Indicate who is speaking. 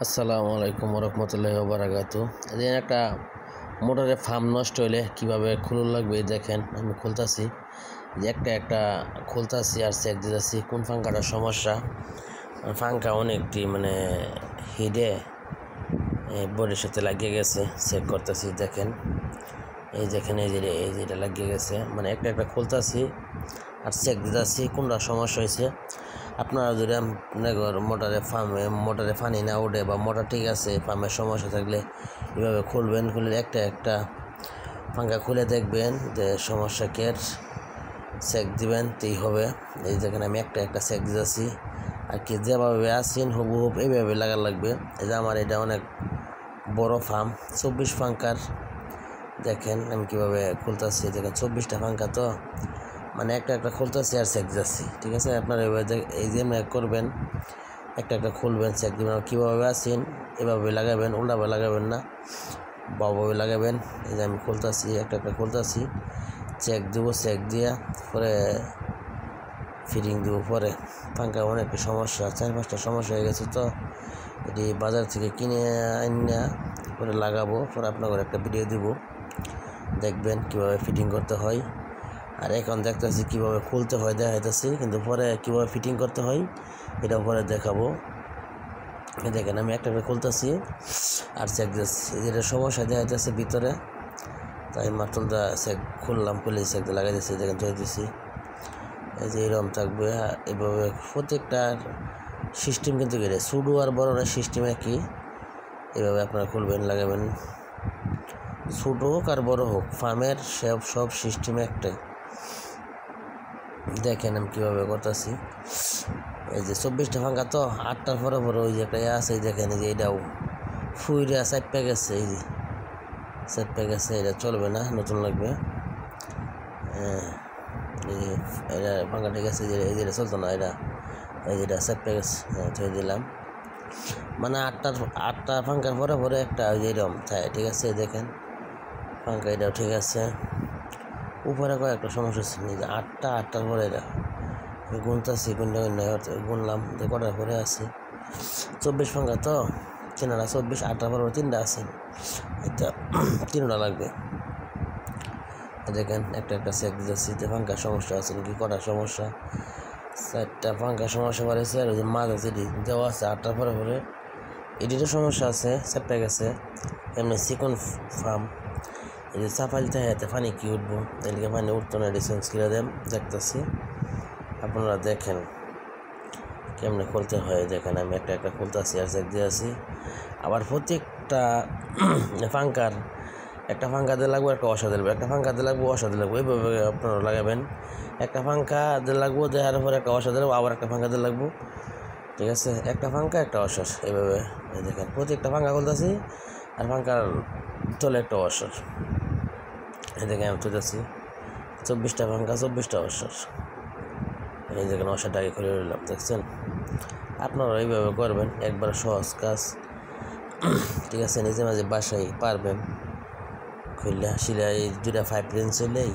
Speaker 1: আসসালামু আলাইকুম রহমতুল্লাহি বারাকাতু। এদিন একটা মোটরের ফার্ম নষ্ট হইলে কিভাবে খুলুন লাগবে দেখেন। আমি খুলতাছি, একটা একটা খুলতাছি আর চেক দিতেছি কোন পাঙ্খাটার সমস্যা। পাঙ্খা অনেকটি হিডে বোর্ডের সাথে লাগিয়ে গেছে, চেক করতেছি। দেখেন এই দেখেন এই যেটা লাগিয়ে গেছে, একটা একটা খুলতাছি আর চেক দিতেছি কোনটা সমস্যা হয়েছে। আপনারা যদি মোটরে পানি না উঠে বা মোটর ঠিক আছে, ফার্মের সমস্যা থাকলে এভাবে খুলবেন। খুলে একটা একটা পাঙ্খা খুলে দেখবেন যে সমস্যা কের, চেক দিবেন তেই হবে। এই দেখেন আমি একটা একটা চেক দিতেছি আর কি যেভাবে আসেন হুবহুব এইভাবে লাগার লাগবে। এই যে আমার এটা অনেক বড় ফার্ম, 24 পাঙ্খার। দেখেন আমি কীভাবে খুলতেছি, দেখেন 24টা পাঙ্খা, তো একটা একটা খুলতেছি আর চেক যাচ্ছি। ঠিক আছে, আপনারা এই যে করবেন, একটা একটা খুলবেন, চেক দেবেন। কীভাবে আসেন এভাবে লাগাবেন, উল্টাভাবে লাগাবেন না, বাভাবে লাগাবেন। এই যে আমি খুলতেছি, একটা একটা খুলতেছি, চেক দেবো, চেক দিয়া পরে ফিটিং দেবো। পরে পাঙ্খা অনেক সমস্যা, 4-5টা সমস্যা হয়ে গেছে, তো এটি বাজার থেকে কিনে আনিয়া পরে লাগাবো। পরে আপনাদের একটা ভিডিও দিব, দেখবেন কীভাবে ফিটিং করতে হয়। আর এখন দেখতেছি কীভাবে খুলতে হয়, দেখাইতেছি, কিন্তু পরে কীভাবে ফিটিং করতে হয় এটা পরে দেখাবো। দেখেন আমি একটা করে খুলতেছি আর চেক দিচ্ছি, যেটা সমস্যা দেখাইতেছে ভিতরে, তাই মাটুলটা চেক খুললাম, খুলে চেক লাগাই দিচ্ছি। দেখেন ধরে দিচ্ছি, এই যে এরকম থাকবে। এইভাবে প্রত্যেকটার সিস্টেম কিন্তু গেলে ছোটো আর বড় না, সিস্টেম একই। এভাবে আপনারা খুলবেন, লাগাবেন, ছোটো হোক আর বড় হোক, ফার্মের সব সিস্টেম একটাই। দেখেন আমি কীভাবে করতেছি। এই যে 24টা পাঙ্খা, তো 8টার পরে ওই যে একটা আছে, দেখেন এই যে এটাও ফুইরা চাপে গেছে, এই যে চাপে গেছে, এটা চলবে না, নতুন লাগবে। এই যে এটা পাঙ্খা ঠিক আছে, এই যেটা চলতো না, এই যেটা চাপে গেছে, ধরে দিলাম। 8টা পাঙ্খার পরে একটা ওই যে এরকম থাকে। ঠিক আছে, দেখেন পাঙ্খা এটাও ঠিক আছে। উপরে কয়েকটা সমস্যা ছিল, যে 8টার পরে এটা গুনতেছি, গুনলাম যে কটার পরে আছে। 24 পাঙ্খা, তো চেনারা 24, 8টার পরে 3টা আছে, এটা 3টা লাগবে। দেখেন একটা একটা চেক দিতেছি যে পাঙ্খার সমস্যা আছে নাকি, কটার সমস্যা। 4টা পাঙ্খার সমস্যা বাড়েছে, আর ওই যে মাঝ আছে দেওয়া আছে 8টার পরে এটিরও সমস্যা আছে, চেপে গেছে। এমনি চিকন ফার্ম, এই যে চাপা দিতে হয়, এতে পানি কি উঠবো, এদিকে পানি উঠতো না, এটি চেঞ্জ করে দেন। দেখতেছি, আপনারা দেখেন কেমনে খুলতে হয়। দেখেন আমি একটা একটা খুলতেছি আর চেক দিয়ে আছি। আবার প্রত্যেকটা পাঙ্খার একটা পাঙ্খা দিয়ে লাগবো, একটা অসা দিলবো, একটা পাঙ্খা দিয়ে লাগবো, অসা দিলবো, এইভাবে আপনারা লাগাবেন। একটা পাঙ্খা দিয়ে লাগবো, দেওয়ার পরে একটা অসা দিলবো, আবার একটা পাঙ্খা দিয়ে লাগবো। ঠিক আছে, একটা পাঙ্খা একটা অসার, এইভাবে। দেখেন প্রত্যেকটা পাঙ্খা খুলতেছি আর পাঙ্খার তলে একটা অসার। এই দেখেন আমি তুলতেছি 24টা পাঙ্খা, 24টা অসার। এই দেখেন অসারটা আগে খুলে নিলাম, দেখছেন। আপনারা এইভাবে করবেন, একবার সহজ কাজ। ঠিক আছে, নিজে মাঝে বাসায় পারবেন খুললে, শিলা এই 2টা 5 রেঞ্জ হলেই